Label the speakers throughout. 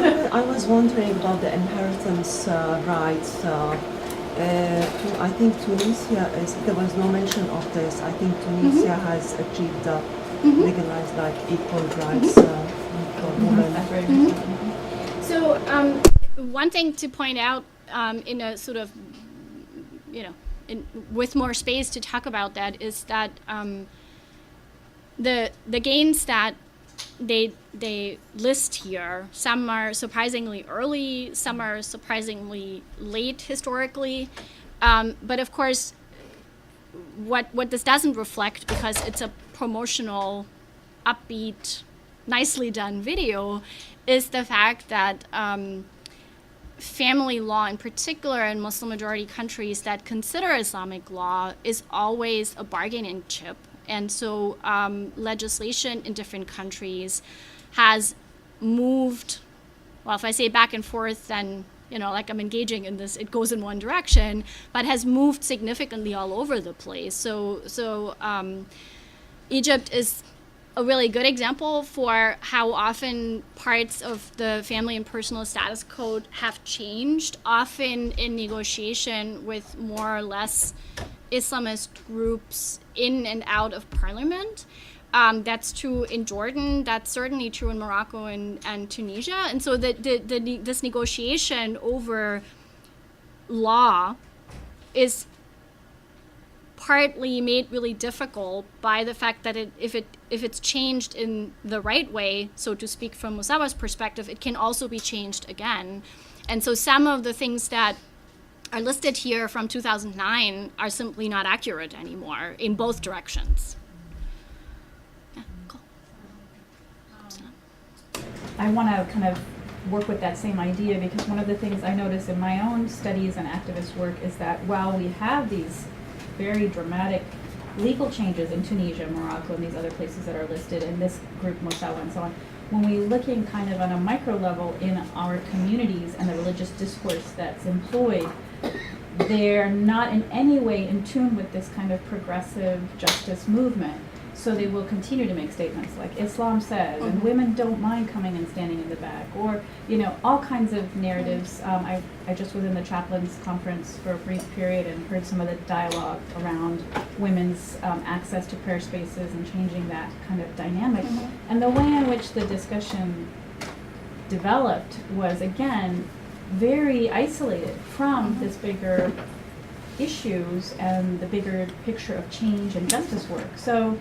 Speaker 1: I was wondering about the inheritance rights. I think Tunisia there was no mention of this. I think Tunisia has achieved legalized like equal rights for women.
Speaker 2: That's right.
Speaker 3: So one thing to point out in a sort of, with more space to talk about that is that the gains that they list here, some are surprisingly early, some are surprisingly late historically, but of course what this doesn't reflect, because it's a promotional, upbeat, nicely done video, is the fact that family law in particular in Muslim majority countries that consider Islamic law is always a bargaining chip. And so legislation in different countries has moved, well, if I say back and forth, then, like I'm engaging in this, it goes in one direction, but has moved significantly all over the place. So Egypt is a really good example for how often parts of the family and personal status code have changed, often in negotiation with more or less Islamist groups in and out of parliament. That's true in Jordan. That's certainly true in Morocco and Tunisia. And so this negotiation over law is partly made really difficult by the fact that if it's changed in the right way, so to speak, from Musawah's perspective, it can also be changed again. And so some of the things that are listed here from 2009 are simply not accurate anymore in both directions. Yeah, cool.
Speaker 2: I want to kind of work with that same idea, because one of the things I notice in my own studies and activist work is that while we have these very dramatic legal changes in Tunisia, Morocco, and these other places that are listed in this group, Musawah and so on, when we're looking kind of on a micro level in our communities and the religious discourse that's employed, they're not in any way in tune with this kind of progressive justice movement. So they will continue to make statements like Islam says, and women don't mind coming and standing in the back, or all kinds of narratives. I just was in the chaplains conference for a brief period and heard some of the dialogue around women's access to prayer spaces and changing that kind of dynamic. And the way in which the discussion developed was, again, very isolated from this bigger issues and the bigger picture of change and justice work. So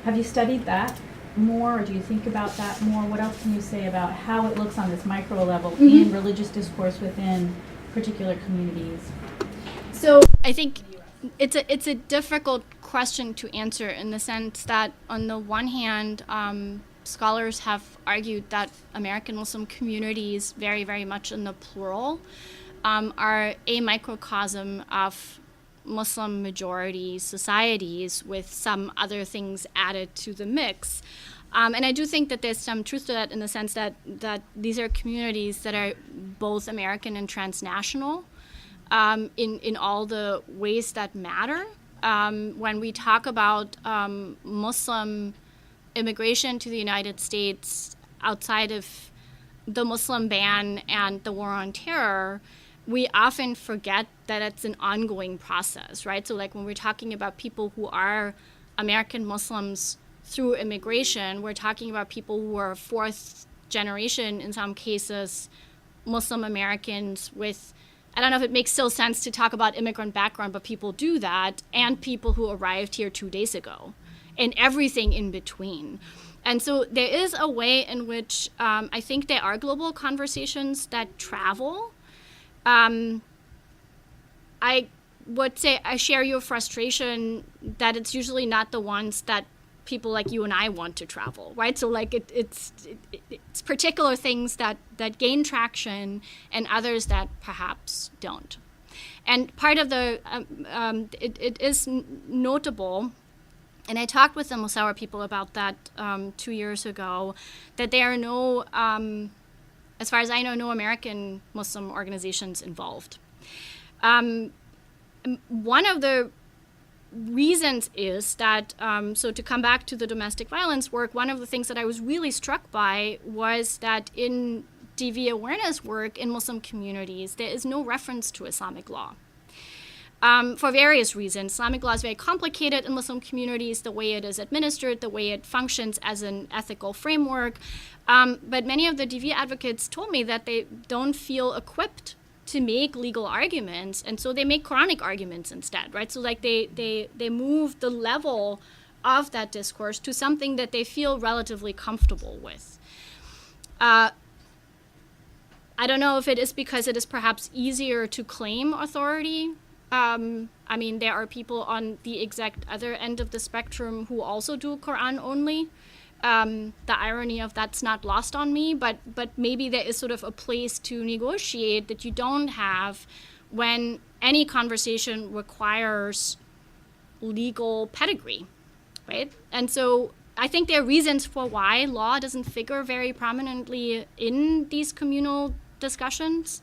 Speaker 2: have you studied that more, or do you think about that more? What else can you say about how it looks on this micro level in religious discourse within particular communities?
Speaker 3: So I think it's a difficult question to answer, in the sense that on the one hand, scholars have argued that American Muslim communities, very, very much in the plural, are a microcosm of Muslim majority societies with some other things added to the mix. And I do think that there's some truth to that, in the sense that these are communities that are both American and transnational in all the ways that matter. When we talk about Muslim immigration to the United States outside of the Muslim ban and the war on terror, we often forget that it's an ongoing process, right? So like when we're talking about people who are American Muslims through immigration, we're talking about people who are fourth generation, in some cases, Muslim Americans with, I don't know if it makes still sense to talk about immigrant background, but people do that, and people who arrived here 2 days ago, and everything in between. And so there is a way in which I think there are global conversations that travel. I would say I share your frustration that it's usually not the ones that people like you and I want to travel, right? So like it's particular things that gain traction and others that perhaps don't. And part of the, it is notable, and I talked with the Musawah people about that 2 years ago, that there are no, as far as I know, no American Muslim organizations involved. One of the reasons is that, so to come back to the domestic violence work, one of the things that I was really struck by was that in DV awareness work in Muslim communities, there is no reference to Islamic law. For various reasons. Islamic law is very complicated in Muslim communities, the way it is administered, the way it functions as an ethical framework. But many of the DV advocates told me that they don't feel equipped to make legal arguments, and so they make Quranic arguments instead, right? So like they move the level of that discourse to something that they feel relatively comfortable with. I don't know if it is because it is perhaps easier to claim authority. I mean, there are people on the exact other end of the spectrum who also do Qur'an only. The irony of that's not lost on me, but maybe there is sort of a place to negotiate that you don't have when any conversation requires legal pedigree, right? And so I think there are reasons for why law doesn't figure very prominently in these communal discussions.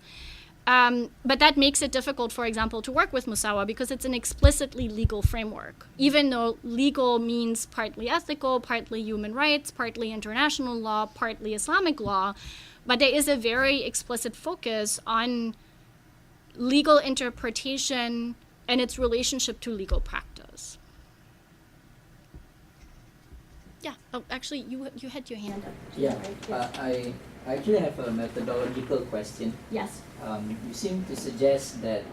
Speaker 3: But that makes it difficult, for example, to work with Musawah because it's an explicitly legal framework, even though legal means partly ethical, partly human rights, partly international law, partly Islamic law. But there is a very explicit focus on legal interpretation and its relationship to legal practice. Yeah. Oh, actually, you had your hand up.
Speaker 4: Yeah.
Speaker 3: Right?
Speaker 4: I actually have a methodological question.
Speaker 3: Yes.
Speaker 4: You seem to suggest that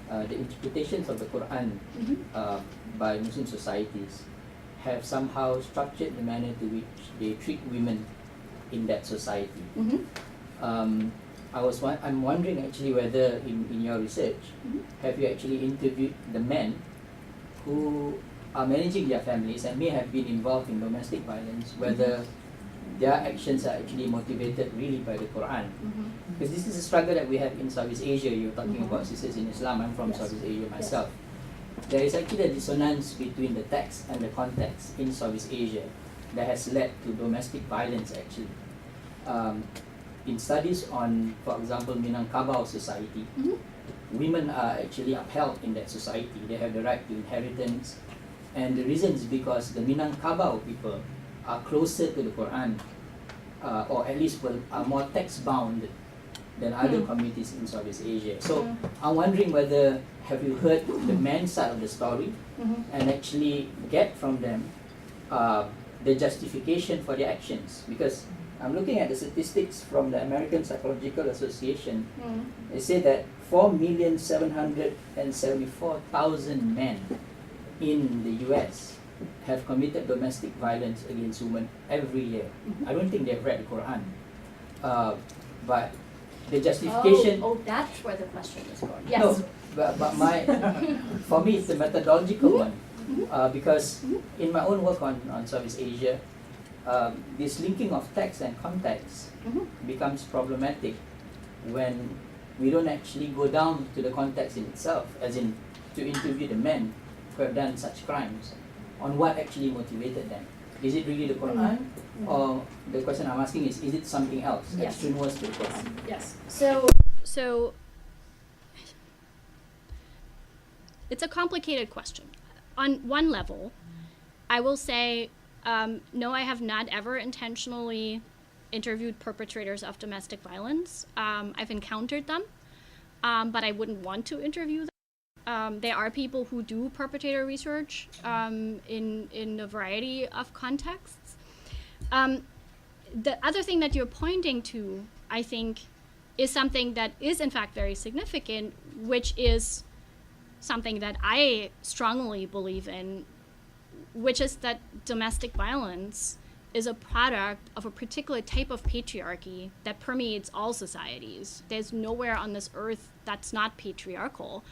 Speaker 4: the interpretations of the Qur'an by Muslim societies have somehow structured the manner to which they treat women in that society. I'm wondering actually whether in your research, have you actually interviewed the men who are managing their families and may have been involved in domestic violence, whether their actions are actually motivated really by the Qur'an. Because this is a struggle that we have in Southeast Asia. You're talking about sisters in Islam. I'm from Southeast Asia myself. There is actually a dissonance between the text and the context in Southeast Asia that has led to domestic violence actually. In studies on, for example, Minangkabau society, women are actually upheld in that society. They have the right to inheritance. And the reason is because the Minangkabau people are closer to the Qur'an, or at least are more text-bound than other communities in Southeast Asia. So I'm wondering whether, have you heard the men's side of the story and actually get from them the justification for their actions? Because I'm looking at the statistics from the American Psychological Association. They say that 4,774,000 men in the US have committed domestic violence against women every year. I don't think they've read the Quran. But the justification...
Speaker 3: Oh, that's where the question is going. Yes.
Speaker 4: No, but for me it's the methodological one. Because in my own work on Southeast Asia, this linking of text and context becomes problematic when we don't actually go down to the context in itself, as in to interview the men who have done such crimes on what actually motivated them. Is it really the Quran? Or the question I'm asking is it something else extraneous to the Quran?
Speaker 3: Yes. So it's a complicated question. On one level, I will say, no, I have not ever intentionally interviewed perpetrators of domestic violence. I've encountered them, but I wouldn't want to interview them. There are people who do perpetrator research in a variety of contexts. The other thing that you're pointing to, I think, is something that is in fact very significant, which is something that I strongly believe in, which is that domestic violence is a product of a particular type of patriarchy that permeates all societies. There's nowhere on this earth that's not patriarchal.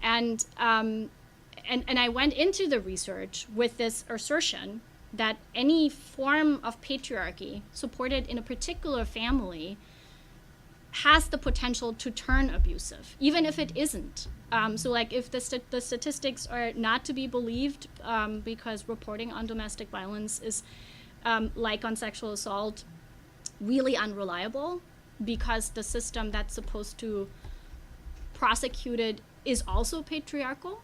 Speaker 3: And I went into the research with this assertion that any form of patriarchy supported in a particular family has the potential to turn abusive, even if it isn't. So like if the statistics are not to be believed, because reporting on domestic violence is, like on sexual assault, really unreliable, because the system that's supposed to prosecute it is also patriarchal.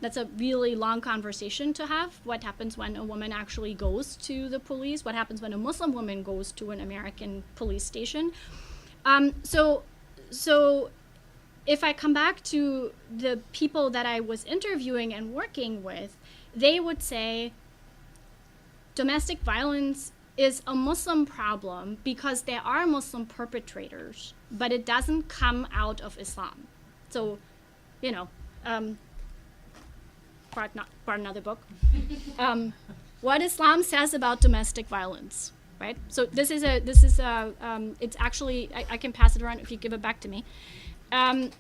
Speaker 3: That's a really long conversation to have. What happens when a woman actually goes to the police? What happens when a Muslim woman goes to an American police station? So if I come back to the people that I was interviewing and working with, they would say domestic violence is a Muslim problem because there are Muslim perpetrators, but it doesn't come out of Islam. So, for another book, what Islam says about domestic violence, right? So this is it's actually, I can pass it around if you give it back to me.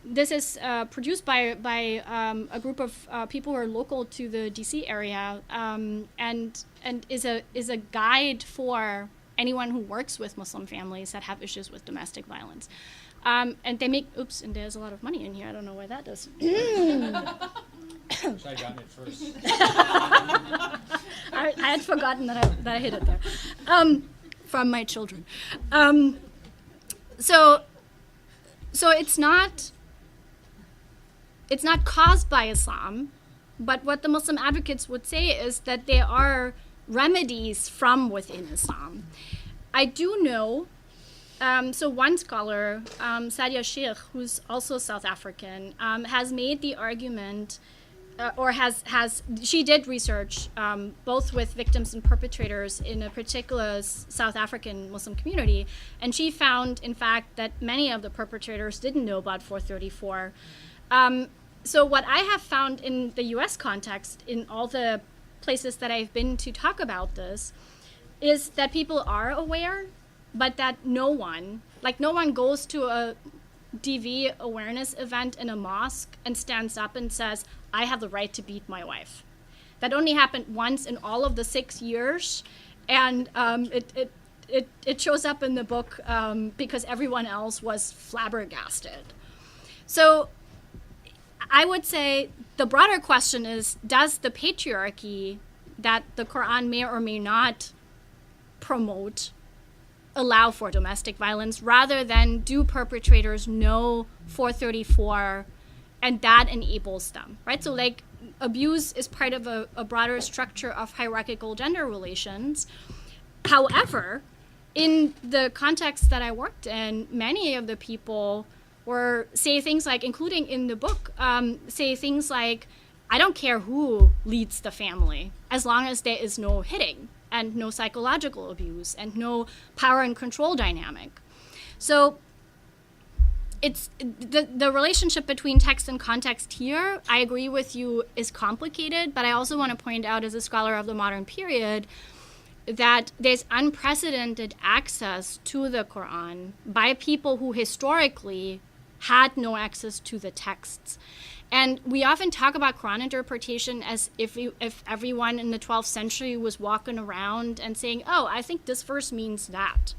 Speaker 3: This is produced by a group of people who are local to the DC area, and is a guide for anyone who works with Muslim families that have issues with domestic violence. And they make, and there's a lot of money in here. I don't know why that does.
Speaker 5: Wish I'd gotten it first.
Speaker 3: I had forgotten that I hid it there. From my children. So it's not caused by Islam, but what the Muslim advocates would say is that there are remedies from within Islam. I do know, so one scholar, Sadia Sheikh, who's also South African, has made the argument, she did research both with victims and perpetrators in a particular South African Muslim community, and she found, in fact, that many of the perpetrators didn't know about 434. So what I have found in the US context, in all the places that I've been to talk about this, is that people are aware, but that no one goes to a DV awareness event in a mosque and stands up and says, I have the right to beat my wife. That only happened once in all of the 6 years, and it shows up in the book because everyone else was flabbergasted. So I would say the broader question is, does the patriarchy that the Qur'an may or may not promote allow for domestic violence, rather than do perpetrators know 434 and that enables them, right? So like abuse is part of a broader structure of hierarchical gender relations. However, in the context that I worked in, many of the people say things like, including in the book, say things like, I don't care who leads the family, as long as there is no hitting and no psychological abuse and no power and control dynamic. So it's the relationship between text and context here, I agree with you, is complicated, but I also want to point out, as a scholar of the modern period, that there's unprecedented access to the Qur'an by people who historically had no access to the texts. And we often talk about Qur'an interpretation as if everyone in the 12th century was walking around and saying, oh, I think this verse means that.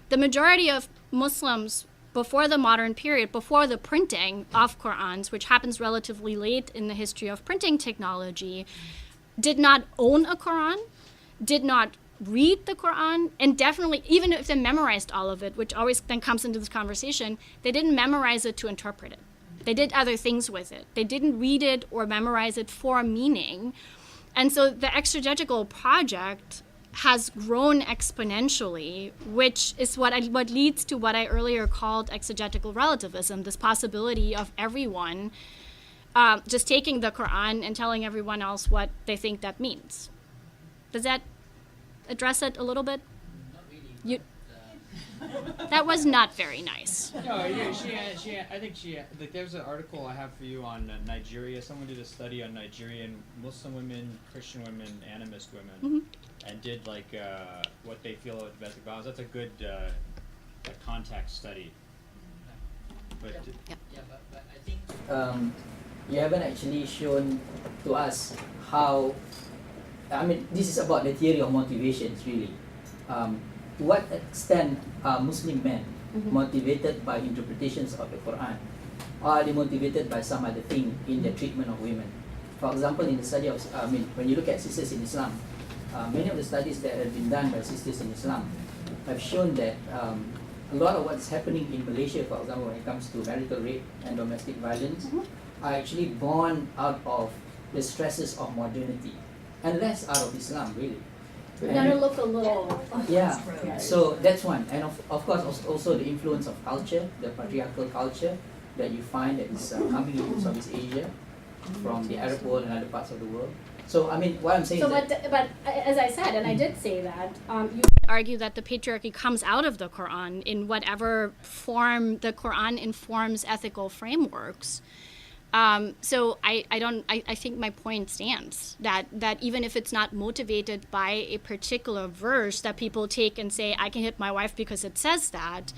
Speaker 3: The majority of Muslims before the modern period, before the printing of Qur'ans, which happens relatively late in the history of printing technology, did not own a Qur'an, did not read the Qur'an, and definitely, even if they memorized all of it, which always then comes into this conversation, they didn't memorize it to interpret it. They did other things with it. They didn't read it or memorize it for meaning. And so the exegetical project has grown exponentially, which is what leads to what I earlier called exegetical relativism, this possibility of everyone just taking the Qur'an and telling everyone else what they think that means. Does that address it a little bit?
Speaker 5: Not really.
Speaker 3: That was not very nice.
Speaker 5: No, yeah, I think like there's an article I have for you on Nigeria. Someone did a study on Nigerian Muslim women, Christian women, animist women, and did like what they feel about domestic violence. That's a good context study. But
Speaker 4: but I think you haven't actually shown to us how. I mean, this is about the theory of motivations, really. To what extent are Muslim men motivated by interpretations of the Quran? Or are they motivated by some other thing in the treatment of women? For example, in the study of, when you look at sisters in Islam, many of the studies that have been done by sisters in Islam have shown that a lot of what's happening in Malaysia, for example, when it comes to marital rape and domestic violence, are actually born out of the stresses of modernity, and less out of Islam, really.
Speaker 2: Gotta look a little.
Speaker 4: Yeah, so that's one. And of course also the influence of culture, the patriarchal culture that you find that is coming into Southeast Asia from the Arab world and other parts of the world. So I mean, what I'm saying
Speaker 2: So,
Speaker 4: is that
Speaker 2: but as I said, and I did say that, you
Speaker 3: argue that the patriarchy comes out of the Quran in whatever form the Quran informs ethical frameworks. So I think my point stands that even if it's not motivated by a particular verse that people take and say, I can hit my wife because it says that,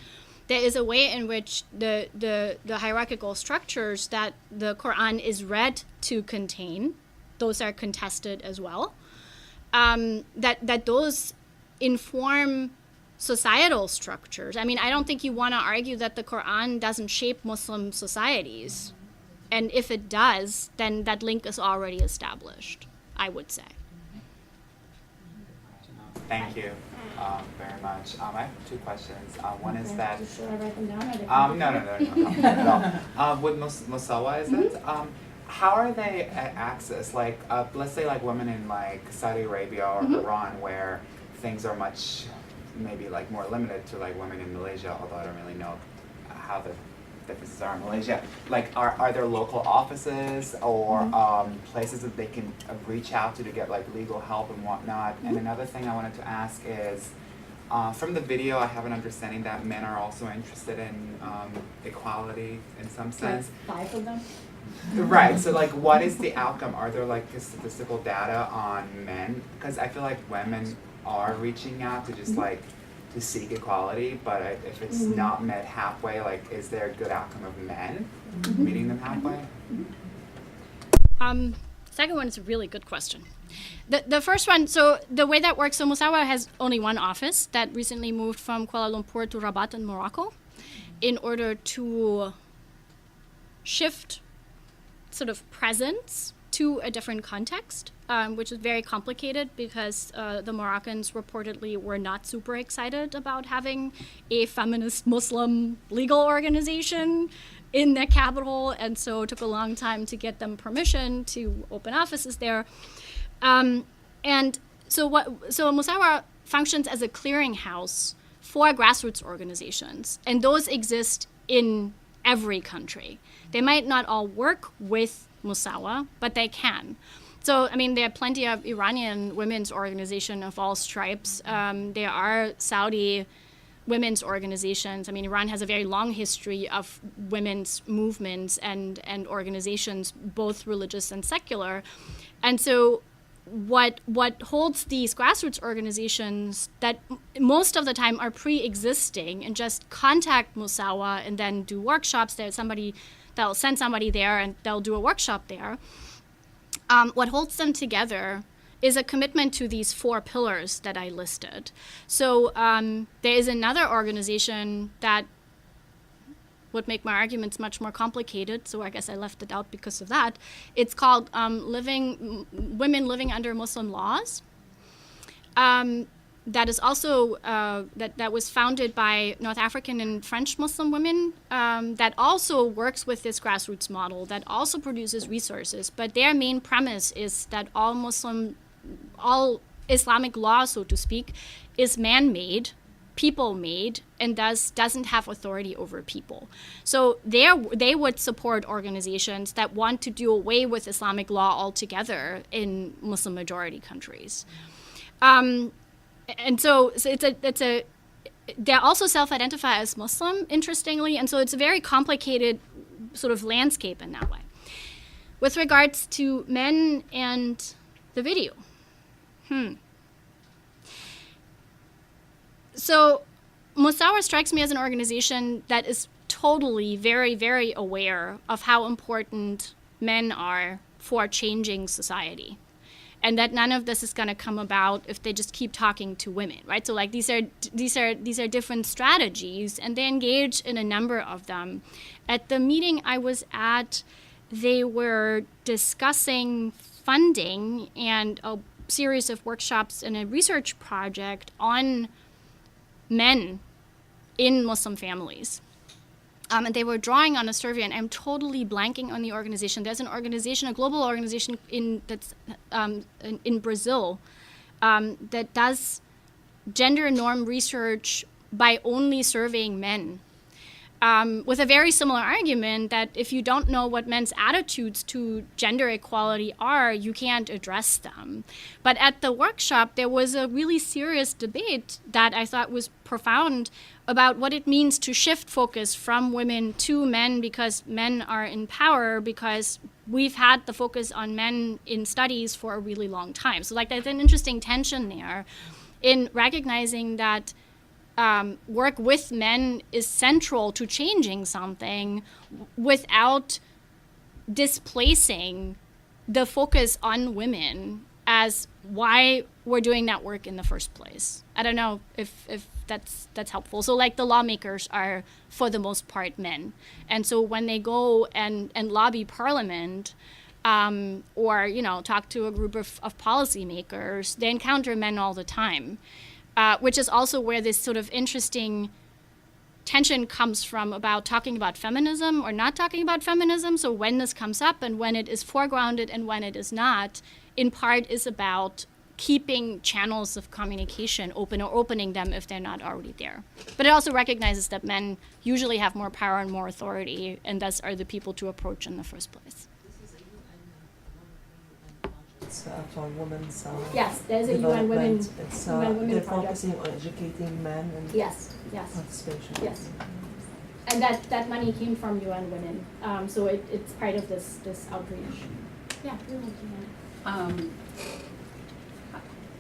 Speaker 3: there is a way in which the hierarchical structures that the Quran is read to contain, those are contested as well, that those inform societal structures. I mean, I don't think you want to argue that the Quran doesn't shape Muslim societies. And if it does, then that link is already established, I would say.
Speaker 6: Thank you very much. I have two questions. One is that
Speaker 2: should I write them down? Or they
Speaker 6: no. With Musawah, is it? How are they accessed? Like, let's say like women in like Saudi Arabia or Iran, where things are much maybe like more limited to like women in Malaysia, although I don't really know how the differences are in Malaysia. Like, are there local offices or places that they can reach out to get like legal help and whatnot? And another thing I wanted to ask is, from the video, I have an understanding that men are also interested in equality in some sense.
Speaker 2: 5 of them?
Speaker 6: Right, so like what is the outcome? Are there like statistical data on men? Because I feel like women are reaching out to just like to seek equality, but if it's not met halfway, like is there a good outcome of men meeting them halfway?
Speaker 3: Second one is a really good question. The first one, so the way that works, so Musawah has only one office that recently moved from Kuala Lumpur to Rabat in Morocco in order to shift sort of presence to a different context, which is very complicated because the Moroccans reportedly were not super excited about having a feminist Muslim legal organization in their capital, and so it took a long time to get them permission to open offices there. And so Musawah functions as a clearinghouse for grassroots organizations, and those exist in every country. They might not all work with Musawah, but they can. So, I mean, there are plenty of Iranian women's organizations of all stripes. There are Saudi women's organizations. I mean, Iran has a very long history of women's movements and organizations, both religious and secular. And so what holds these grassroots organizations that most of the time are pre-existing and just contact Musawah and then do workshops. There's somebody that'll send somebody there and they'll do a workshop there. What holds them together is a commitment to these 4 pillars that I listed. So there is another organization that would make my arguments much more complicated, so I guess I left it out because of that. It's called Women Living Under Muslim Laws. That is also, that was founded by North African and French Muslim women, that also works with this grassroots model, that also produces resources, but their main premise is that all Islamic law, so to speak, is man-made, people-made, and doesn't have authority over people. So they would support organizations that want to do away with Islamic law altogether in Muslim majority countries. And so they also self-identify as Muslim, interestingly, and so it's a very complicated sort of landscape in that way. With regards to men and the video, So Musawah strikes me as an organization that is totally very, very aware of how important men are for changing society, and that none of this is going to come about if they just keep talking to women, right? So like these are different strategies, and they engage in a number of them. At the meeting I was at, they were discussing funding and a series of workshops and a research project on men in Muslim families. And they were drawing on a survey, and I'm totally blanking on the organization. There's an organization, a global organization that's in Brazil, that does gender norm research by only surveying men, with a very similar argument that if you don't know what men's attitudes to gender equality are, you can't address them. But at the workshop, there was a really serious debate that I thought was profound about what it means to shift focus from women to men, because men are in power, because we've had the focus on men in studies for a really long time. So like there's an interesting tension there in recognizing that work with men is central to changing something without displacing the focus on women as why we're doing that work in the first place. I don't know if that's helpful. So like the lawmakers are for the most part men. And so when they go and lobby parliament, or, you know, talk to a group of policymakers, they encounter men all the time. Which is also where this sort of interesting tension comes from about talking about feminism or not talking about feminism. So when this comes up and when it is foregrounded and when it is not, in part is about keeping channels of communication open or opening them if they're not already there. But it also recognizes that men usually have more power and more authority and thus are the people to approach in the first place.
Speaker 1: For women's
Speaker 3: Yes, there's a UN
Speaker 1: development.
Speaker 3: Women.
Speaker 1: It's,
Speaker 3: UN Women
Speaker 1: they're
Speaker 3: project.
Speaker 1: focusing on educating men and
Speaker 3: Yes.
Speaker 1: participation.
Speaker 3: Yes. And that money came from UN Women, so it's part of this outreach. Yeah.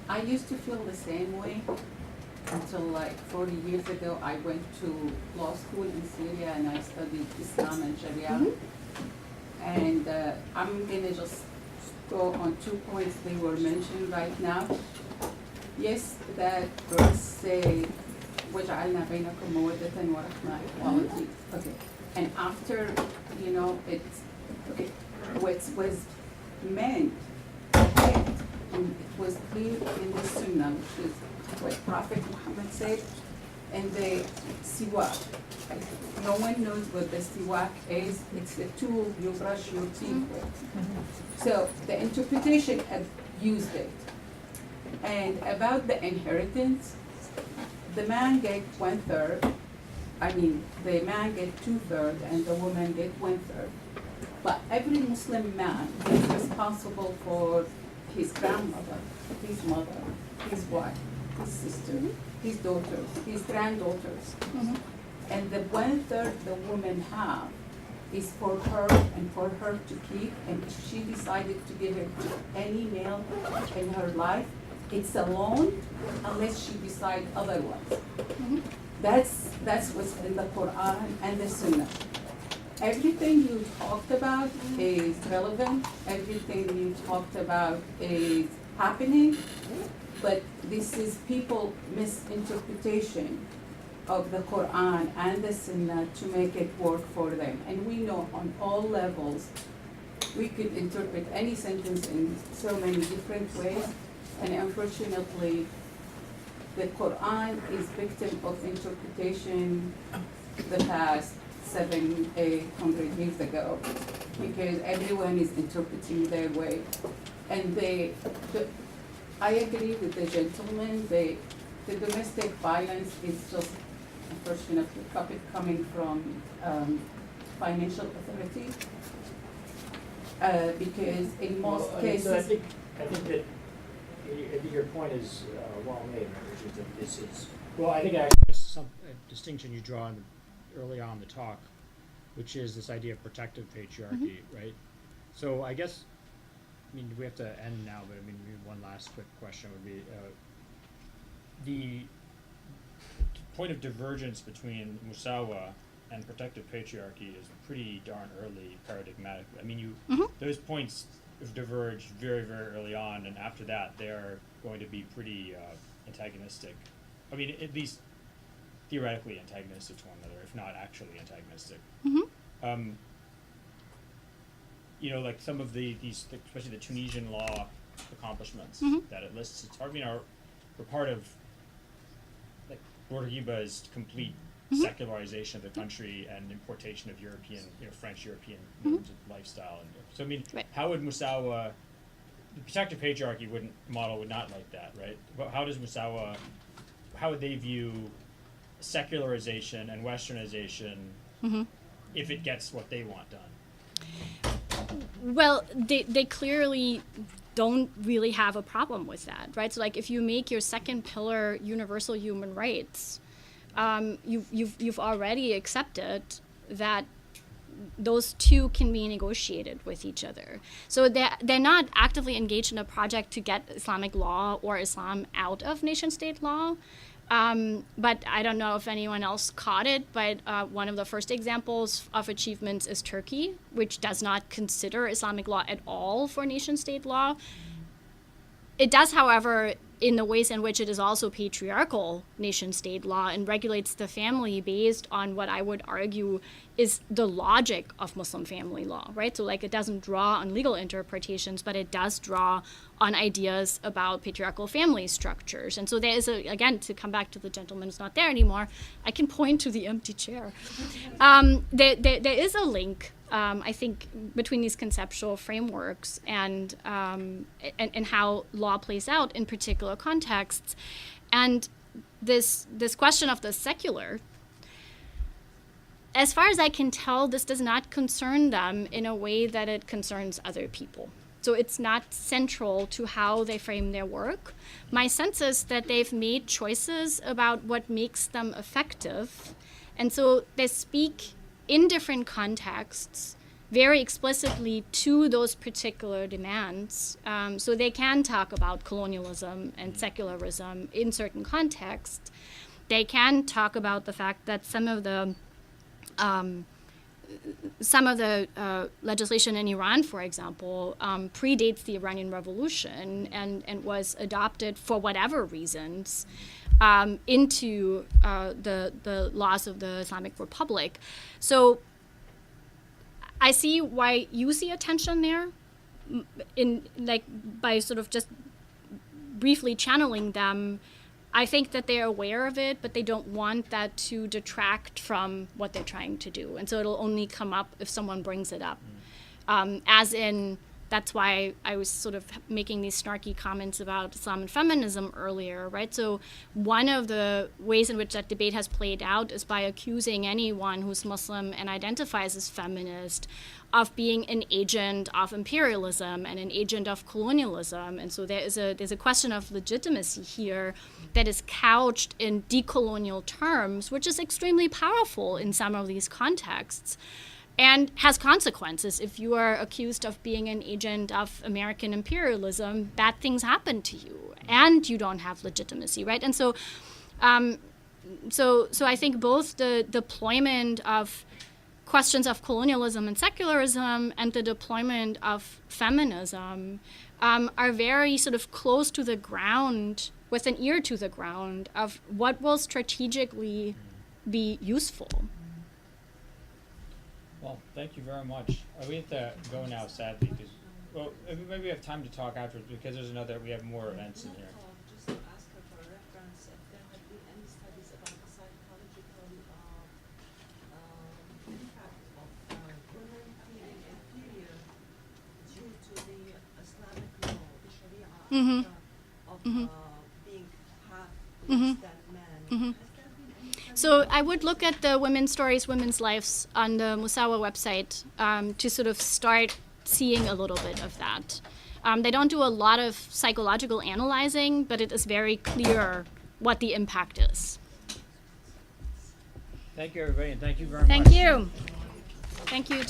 Speaker 7: I used to feel the same way until like 40 years ago. I went to law school in Syria and I studied Islam and Sharia. And I'm gonna just go on 2 points they were mentioned right now. Yes, that verse say, وَجَعَلْنَا بَيْنَكُمْ مَوَدَّةً وَرَحْمَةً equality. Okay, and after, you know, it was meant, and it was clear in the Sunnah, which is what Prophet Muhammad said, and the siwak. No one knows what the siwak is. It's the tool you brush your teeth with. So the interpretation used it. And about the inheritance, the man get 1/3. I mean, the man get 2/3 and the woman get 1/3. But every Muslim man is responsible for his grandmother, his mother, his wife, his sister, his daughters, his granddaughters. And the 1/3 the woman have is for her and for her to keep. And if she decided to give it to any male in her life, it's a loan unless she decides otherwise. That's what's in the Qur'an and the Sunnah. Everything you talked about is relevant. Everything you talked about is happening. But this is people misinterpretation of the Qur'an and the Sunnah to make it work for them. And we know on all levels, we could interpret any sentence in so many different ways. And unfortunately, the Qur'an is victim of interpretation the past 700-800 years ago, because everyone is interpreting their way. And I agree with the gentleman, the domestic violence is just, unfortunately, coming from financial authority, because in most cases...
Speaker 8: So I think that your point is well made, which is that this is, well, I think actually some distinction you draw early on in the talk, which is this idea of protective patriarchy, right? So I guess, I mean, we have to end now, but I mean, one last quick question would be, the point of divergence between Musawah and protective patriarchy is pretty darn early paradigmatic. I mean, those points have diverged very, very early on, and after that, they're going to be pretty antagonistic. I mean, at least theoretically antagonistic to one another, if not actually antagonistic. You know, like some of these, especially the Tunisian law accomplishments that it lists, it's hard, are part of like Bourguiba's complete secularization of the country and importation of European, French European norms of lifestyle. And so, I mean, how would Musawah
Speaker 5: the protective patriarchy model would not like that, right? But how does Musawah, how would they view secularization and westernization if it gets what they want done?
Speaker 3: Well, they clearly don't really have a problem with that, right? So like if you make your second pillar universal human rights, you've already accepted that those two can be negotiated with each other. So they're not actively engaged in a project to get Islamic law or Islam out of nation-state law. But I don't know if anyone else caught it, but one of the first examples of achievements is Turkey, which does not consider Islamic law at all for nation-state law. It does, however, in the ways in which it is also patriarchal nation-state law and regulates the family based on what I would argue is the logic of Muslim family law, right? So like it doesn't draw on legal interpretations, but it does draw on ideas about patriarchal family structures. And so there is again, to come back to the gentleman who's not there anymore, I can point to the empty chair. There is a link, I think, between these conceptual frameworks and how law plays out in particular contexts. And this question of the secular, as far as I can tell, this does not concern them in a way that it concerns other people. So it's not central to how they frame their work. My sense is that they've made choices about what makes them effective. And so they speak in different contexts very explicitly to those particular demands. So they can talk about colonialism and secularism in certain contexts. They can talk about the fact that some of the legislation in Iran, for example, predates the Iranian Revolution and was adopted for whatever reasons into the laws of the Islamic Republic. So I see why you see a tension there, in like by sort of just briefly channeling them. I think that they're aware of it, but they don't want that to detract from what they're trying to do. And so it'll only come up if someone brings it up. As in, that's why I was sort of making these snarky comments about Islam and feminism earlier, right? So one of the ways in which that debate has played out is by accusing anyone who's Muslim and identifies as feminist of being an agent of imperialism and an agent of colonialism. And so there's a question of legitimacy here that is couched in decolonial terms, which is extremely powerful in some of these contexts and has consequences. If you are accused of being an agent of American imperialism, bad things happen to you and you don't have legitimacy, right? And so so I think both the deployment of questions of colonialism and secularism and the deployment of feminism are very sort of close to the ground, with an ear to the ground, of what will strategically be useful.
Speaker 5: Well, thank you very much. We have to go now, sadly, because, well, maybe we have time to talk afterwards, because we have more events in here.
Speaker 1: Just to ask her for reference, if there had been any studies about the psychological impact of women feeling inferior due to the Islamic law, the Sharia, of being half less than men.
Speaker 3: So I would look at the Women's Stories, Women's Lives on the Musawah website to sort of start seeing a little bit of that. They don't do a lot of psychological analyzing, but it is very clear what the impact is.
Speaker 5: Thank you, everybody, and thank you very much.
Speaker 3: Thank you. Thank you.